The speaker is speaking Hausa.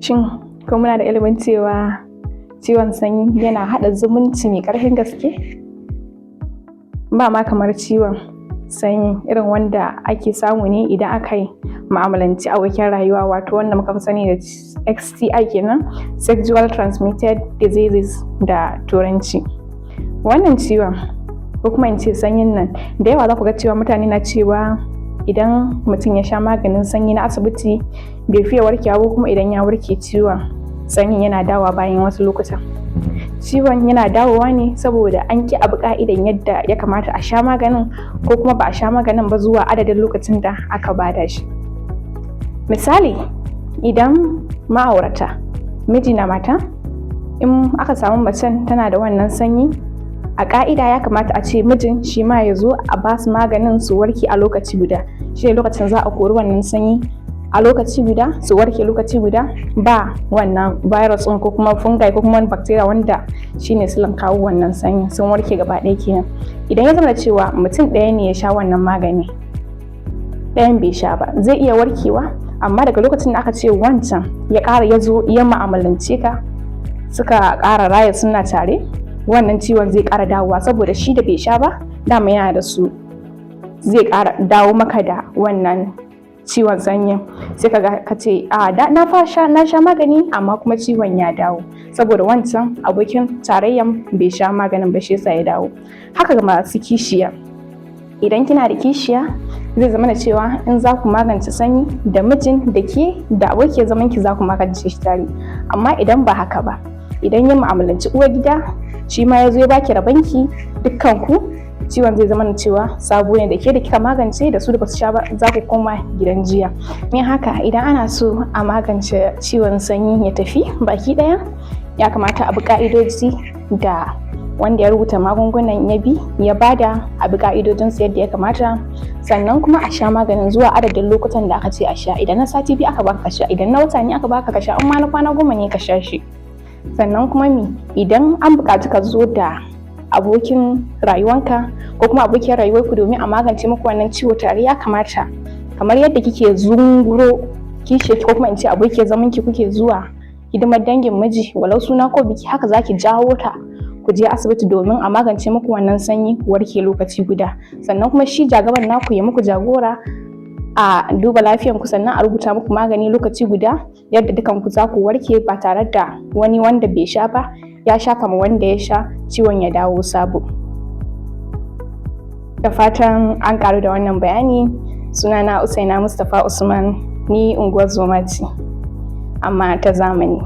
Shin ko muna da ilimin cewa ciwon sanyi yana haɗa zumunci mai ƙarfin gaske? Ba ma kamar ciwon sanyi irin wanda ake samu ne idan aka yi mu'amalanci abokin rayuwa, wato wanda muka fi sani da STI kenan, sexual transmitted diseases da turanci. Wannan ciwon ko kuma in ce sanyin nan, da yawa za ku ga cewa mutane na cewa idan mutum ya sha maganin sanyi na asibiti bai fiye warkewa ba, kuma idan ya warke ciwon sanyin yana dawowa bayan wasu lokutan. Ciwon yana dawowa ne saboda an ƙi abu ƙa'idan yadda ya kamata a sha maganin, ko kuma ba a sha maganin ba zuwa adadin lokacin da aka bada shi. Misali, idan ma'aurata miji na mata, in aka samu macen tana da wannan sanyi, a ƙa'ida ya kamata a ce mijin shi ma ya zo a ba su maganin su warke a lokaci guda. Shi ne lokacin za a kori wannan sanyi a lokaci guda, su warke lokaci guda, ba wannan virus ɗin ko kuma fungi ko kuma bacteria wanda shi ne silan kawo wannan sanyi, sun warke gaba ɗaya kenan. Idan ya zama cewa mutum ɗaya ne ya sha wannan magani, ɗayan bai sha ba, zai iya warkewa, amma daga lokacin da aka ce wancan ya zo ya mu'amalance ka, suka ƙara raya suna tare, wannan ciwon zai ƙara dawowa, saboda shi da bai sha ba dama yana da su, zai ƙara dawo maka da wannan ciwon sanyin. Sai ka ce na sha magani amma kuma ciwon ya dawo, saboda wancan abokin tarayyan bai sha maganin ba, shi yasa ya dawo. Haka ga masu kishiya, idan kina da kishiya zai zama da cewa in za ku magance sanyi da mijin da ke da abokiyar zaman ki za ku magance shi tare. Amma idan ba haka ba, idan ya mu'amalanci uwar gida, shi ma ya zo ya baki rabanki, dukkan ku ciwon zai zama cewa sabo ne, da ke da kika magance da su da basu sha ba za ku koma gidan jiya. Min haka idan ana so a magance ciwon sanyi ya tafi baki ɗaya, ya kamata a bi ka'idoji da wanda ya rubuta magungunan ya bi ya bada, a bi ka'idojinsu yadda ya kamata, sannan kuma a sha maganin zuwa adadin lokutan da aka ce a sha. Idan na sati biyu aka baka ka sha, idan na wata ne aka baka ka sha, in ma na kwana 10 ne ka sha shi. Sannan kuma idan an buƙaci ka zo da abokin rayuwanka ko kuma abokiyar rayuwarku domin a magance muku wannan ciwo tare, ya kamata kamar yadda kike zunguro kishiyarki ko kuma in ce abokiyar zamanki kuke zuwa hidimar dangin miji walau suna ko biki, haka zaki jawo ta ku je asibiti domin a magance muku wannan sanyi, ku warke lokaci guda. Sannan kuma shi jagaban naku ya muku jagora a duba lafiyanku, sannan a rubuta muku magani lokaci guda yadda dukanku za ku warke ba tare da wani wanda bai sha ba ya shafa ma wanda ya sha ciwon ya dawo sabo. Da fatan an karu da wannan bayani. Sunana Usaina Mustapha Usman, ni unguwar zoma ce amma ta zamani.